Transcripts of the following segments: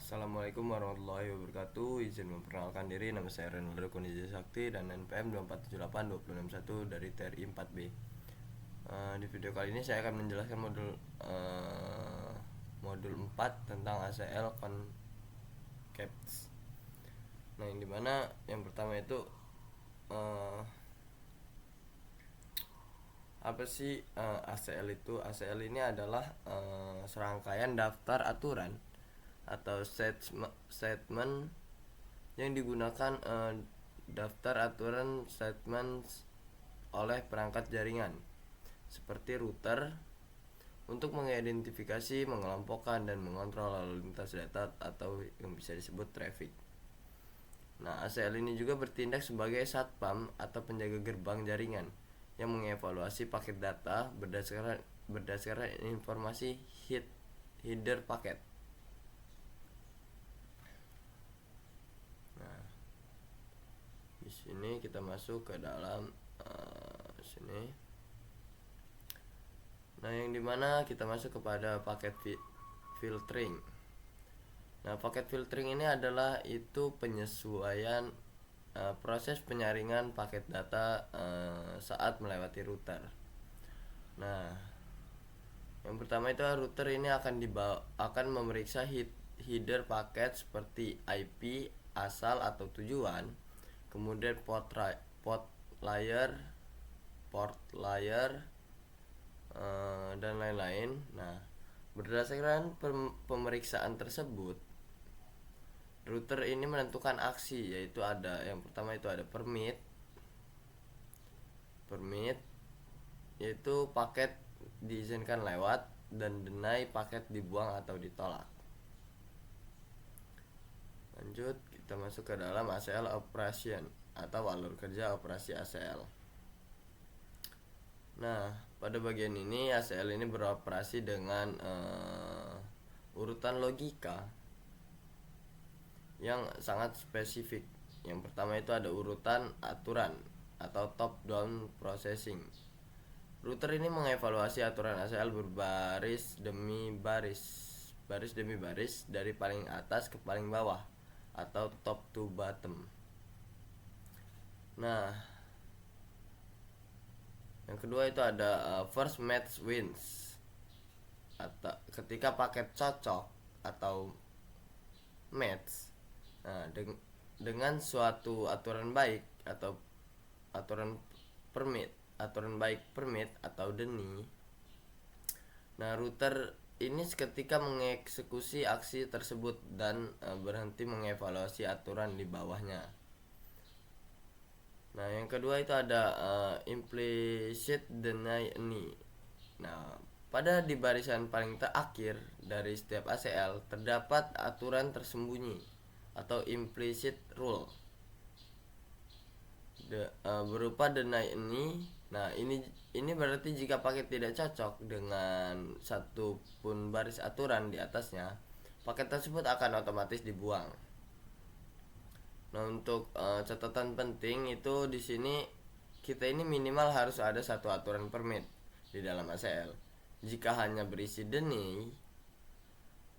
Assalamualaikum warahmatullahi wabarakatuh. Izin memperkenalkan diri, nama saya Renaldo Kondisi Sakti dan NPM 24782661 dari TRI 4B. Di video kali ini saya akan menjelaskan modul 4 tentang ACL Concepts. Nah, yang dimana yang pertama itu apa sih ACL itu? ACL ini adalah serangkaian daftar aturan atau statement yang digunakan daftar aturan statement oleh perangkat jaringan seperti router untuk mengidentifikasi, mengelompokkan, dan mengontrol lalu lintas data atau yang bisa disebut traffic. Nah, ACL ini juga bertindak sebagai satpam atau penjaga gerbang jaringan yang mengevaluasi paket data berdasarkan informasi header paket. Nah, di sini kita masuk ke dalam sini. Nah, yang dimana kita masuk kepada paket filtering. Nah, paket filtering ini adalah itu penyesuaian proses penyaringan paket data saat melewati router. Nah, yang pertama itu router ini akan memeriksa header paket seperti IP, asal atau tujuan, kemudian port layer, dan lain-lain. Nah, berdasarkan pemeriksaan tersebut, router ini menentukan aksi, yaitu yang pertama itu ada permit, yaitu paket diizinkan lewat, dan deny, paket dibuang atau ditolak. Lanjut, kita masuk ke dalam ACL operation atau alur kerja operasi ACL. Nah, pada bagian ini ACL ini beroperasi dengan urutan logika yang sangat spesifik. Yang pertama itu ada urutan aturan atau top down processing. Router ini mengevaluasi aturan ACL berbaris demi baris dari paling atas ke paling bawah atau top to bottom. Nah, yang kedua itu ada first match wins, atau ketika paket cocok atau match dengan suatu aturan baik atau aturan baik permit atau deny. Nah, router ini seketika mengeksekusi aksi tersebut dan berhenti mengevaluasi aturan di bawahnya. Nah, yang kedua itu ada implicit deny. Nah, pada di barisan paling terakhir dari setiap ACL terdapat aturan tersembunyi atau implicit rule berupa deny. Nah, ini berarti jika paket tidak cocok dengan satu pun baris aturan di atasnya, paket tersebut akan otomatis dibuang. Nah, untuk catatan penting itu di sini kita ini minimal harus ada satu aturan permit di dalam ACL. Jika hanya berisi deny,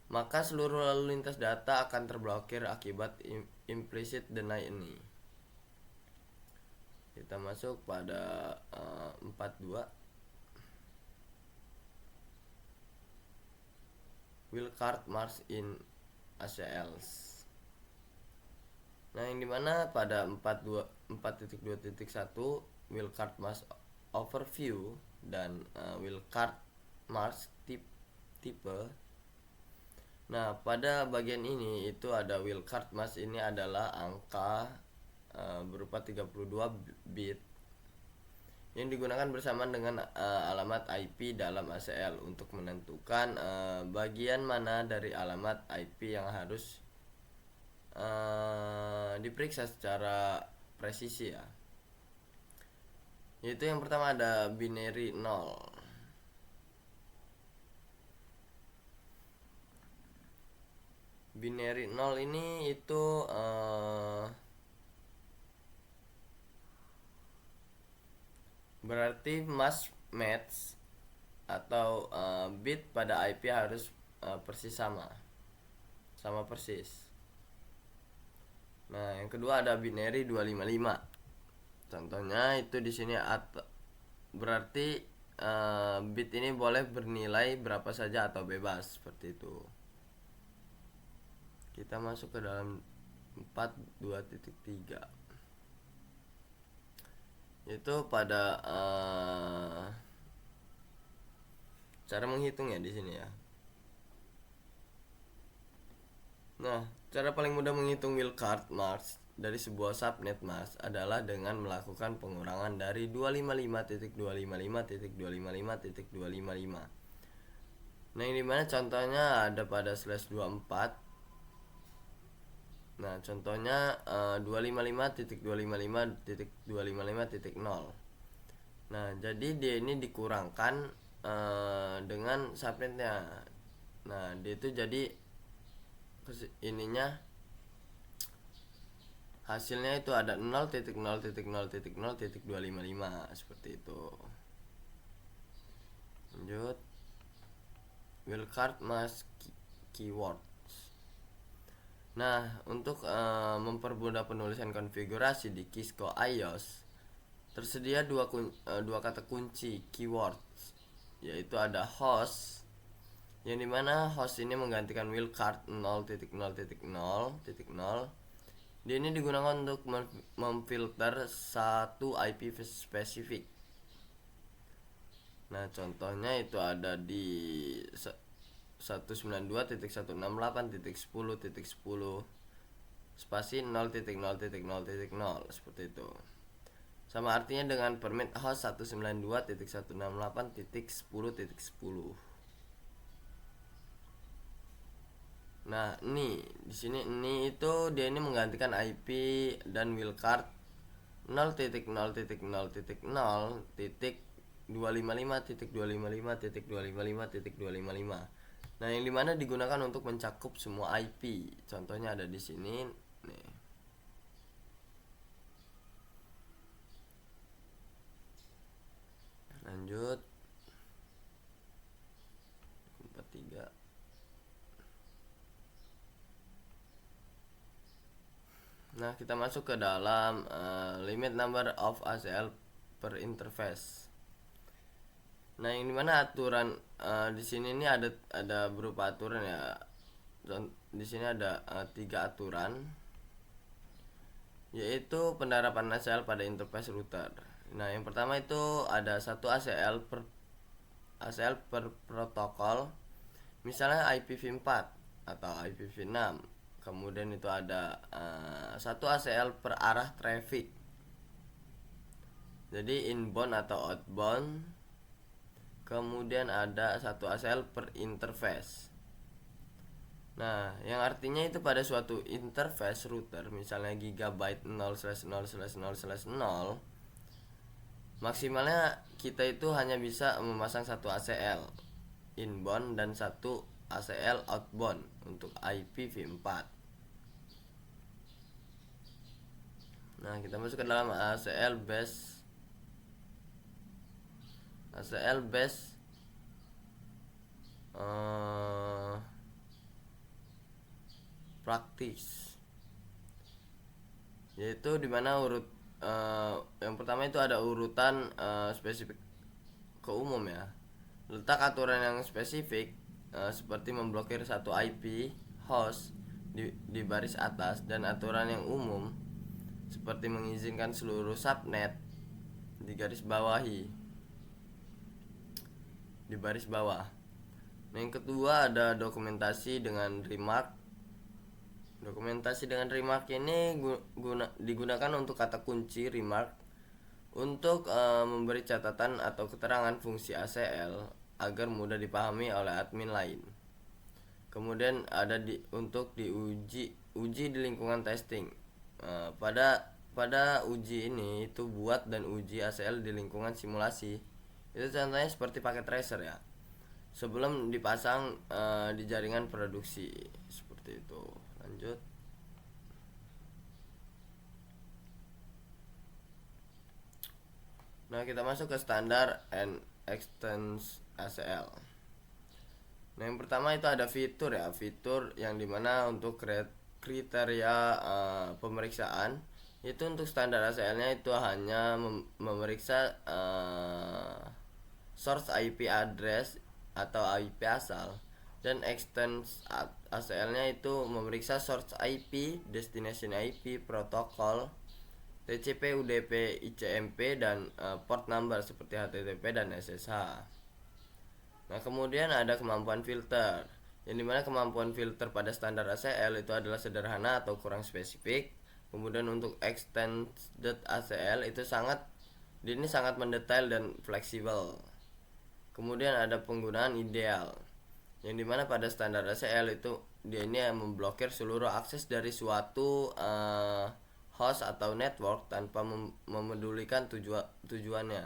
maka seluruh lalu lintas data akan terblokir akibat implicit deny ini. Kita masuk pada 42. Wildcard marks in ACLs. Nah, yang dimana pada 4.2.1 wildcard mask overview dan wildcard mask tipe. Nah, pada bagian ini itu ada wildcard mask, ini adalah angka berupa 32 bit yang digunakan bersamaan dengan alamat IP dalam ACL untuk menentukan bagian mana dari alamat IP yang harus diperiksa secara presisi ya. Yaitu yang pertama ada binary 0. Binary 0 ini itu berarti must match atau bit pada IP harus persis sama sama persis. Nah, yang kedua ada binary 255. Contohnya itu di sini berarti bit ini boleh bernilai berapa saja atau bebas seperti itu. Kita masuk ke dalam 42.3. Itu pada cara menghitungnya di sini ya. Nah, cara paling mudah menghitung wildcard marks dari sebuah subnet mask adalah dengan melakukan pengurangan dari 255.255.255.255. Nah, yang dimana contohnya ada pada /24. Nah, contohnya 255.255.255.0. Nah, jadi dia ini dikurangkan dengan subnetnya. Nah, dia itu jadi ininya hasilnya itu ada 0.0.0.0.255 seperti itu. Lanjut, wildcard mask keyword. Nah, untuk mempermudah penulisan konfigurasi di Kisco iOS tersedia dua kata kunci keywords, yaitu ada host, yang dimana host ini menggantikan wildcard 0.0.0.0. Dia ini digunakan untuk memfilter satu IP spesifik. Nah, contohnya itu ada di 192.168.10.10 spasi 0.0.0.0 seperti itu. Sama artinya dengan permit host 192.168.10.10. Nah, ini di sini ini itu dia ini menggantikan IP dan wildcard 0.0.0.0.255.255.255.255. Nah, yang dimana digunakan untuk mencakup semua IP. Contohnya ada di sini nih. Lanjut 43. Nah, kita masuk ke dalam limit number of ACL per interface. Nah, yang dimana aturan di sini ini ada berupa aturan ya. Di sini ada 3 aturan, yaitu penerapan ACL pada interface router. Nah, yang pertama itu ada 1 ACL per protokol, misalnya IPv4 atau IPv6. Kemudian itu ada 1 ACL per arah traffic, jadi inbound atau outbound. Kemudian ada 1 ACL per interface. Nah, yang artinya itu pada suatu interface router, misalnya gigabyte 0/0/0/0, maksimalnya kita itu hanya bisa memasang 1 ACL inbound dan 1 ACL outbound untuk IPv4. Nah, kita masuk ke dalam ACL base practice, yaitu dimana yang pertama itu ada urutan spesifik ke umum ya. Letak aturan yang spesifik seperti memblokir 1 IP host di baris atas, dan aturan yang umum seperti mengizinkan seluruh subnet di baris bawah. Nah, yang kedua ada dokumentasi dengan remark. Dokumentasi dengan remark ini digunakan untuk kata kunci remark untuk memberi catatan atau keterangan fungsi ACL agar mudah dipahami oleh admin lain. Kemudian ada untuk uji di lingkungan testing. Pada uji ini itu buat dan uji ACL di lingkungan simulasi. Itu contohnya seperti paket tracer ya, sebelum dipasang di jaringan produksi seperti itu. Lanjut. Nah, kita masuk ke standar and extends ACL. Nah, yang pertama itu ada fitur ya, fitur yang dimana untuk kriteria pemeriksaan itu untuk standar ACL-nya itu hanya memeriksa source IP address atau IP asal, dan extends ACL-nya itu memeriksa source IP, destination IP, protokol, TCP, UDP, ICMP, dan port number seperti HTTP dan SSH. Nah, kemudian ada kemampuan filter, yang dimana kemampuan filter pada standar ACL itu adalah sederhana atau kurang spesifik. Kemudian untuk extended ACL itu ini sangat mendetail dan fleksibel. Kemudian ada penggunaan ideal, yang dimana pada standar ACL itu dia ini memblokir seluruh akses dari suatu host atau network tanpa memedulikan tujuannya.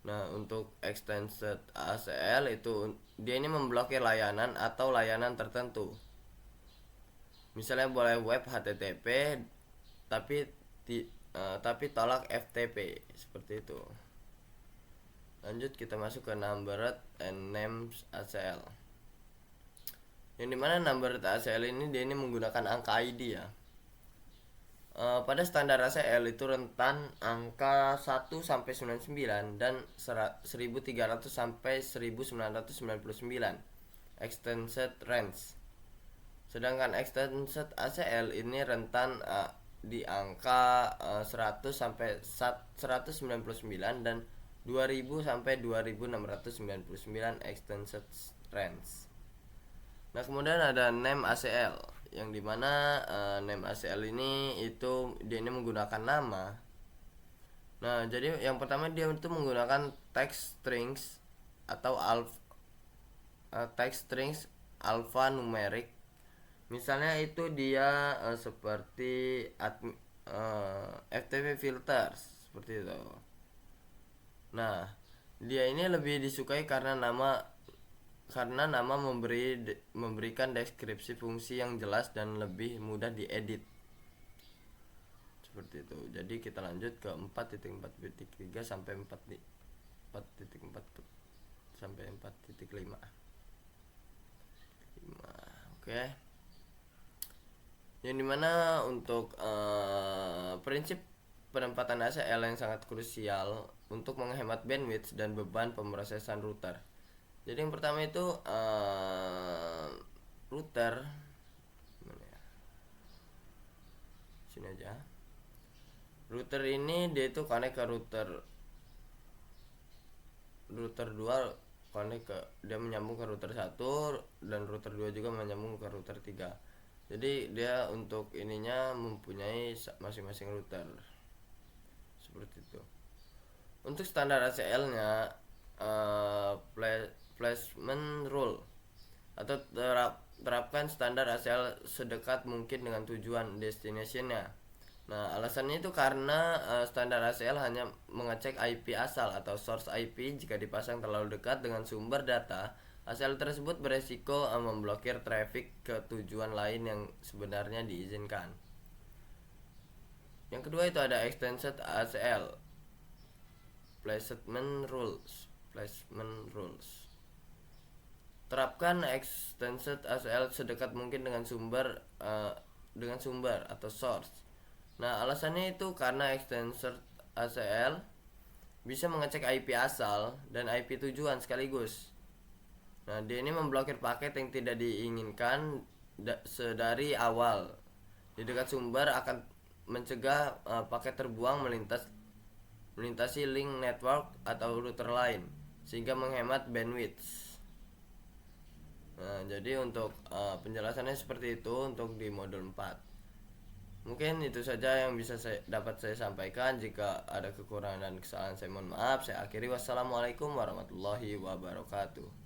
Nah, untuk extended ACL itu dia ini memblokir layanan atau layanan tertentu. Misalnya boleh web HTTP tapi tapi tolak FTP seperti itu. Lanjut kita masuk ke numbered and names ACL. Yang dimana numbered ACL ini dia ini menggunakan angka ID ya. Pada standar ACL itu rentan angka 1 sampai 99 dan 1300 sampai 1999 extended range. Sedangkan extended ACL ini rentan di angka 100 sampai 199 dan 2000 sampai 2699 extended range. Nah, kemudian ada name ACL, yang dimana name ACL ini itu dia ini menggunakan nama. Nah, jadi yang pertama dia itu menggunakan text strings atau text strings alphanumeric. Misalnya itu dia seperti FTP filters seperti itu. Nah, dia ini lebih disukai karena nama memberikan deskripsi fungsi yang jelas dan lebih mudah diedit seperti itu. Jadi kita lanjut ke 4.4.3 sampai 4.4 sampai 4.5. Oke. Yang dimana untuk prinsip penempatan ACL yang sangat krusial untuk menghemat bandwidth dan beban pemrosesan router. Jadi yang pertama itu router, gimana ya? Sini aja. Router ini dia itu connect ke router 2, connect ke dia menyambung ke router 1, dan router 2 juga menyambung ke router 3. Jadi dia untuk ininya mempunyai masing-masing router. Seperti itu. Untuk standar ACL-nya placement rule atau terapkan standar ACL sedekat mungkin dengan tujuan destination-nya. Nah, alasannya itu karena standar ACL hanya mengecek IP asal atau source IP. Jika dipasang terlalu dekat dengan sumber data, ACL tersebut beresiko memblokir traffic ke tujuan lain yang sebenarnya diizinkan. Yang kedua itu ada extended ACL placement rules. Terapkan extended ACL sedekat mungkin dengan sumber atau source. Nah, alasannya itu karena extended ACL bisa mengecek IP asal dan IP tujuan sekaligus. Nah, dia ini memblokir paket yang tidak diinginkan sedari awal. Di dekat sumber akan mencegah paket terbuang melintasi link network atau router lain, sehingga menghemat bandwidth. Nah, jadi untuk penjelasannya seperti itu untuk di modul 4. Mungkin itu saja yang bisa dapat saya sampaikan. Jika ada kekurangan dan kesalahan saya mohon maaf. Saya akhiri. Wassalamualaikum warahmatullahi wabarakatuh.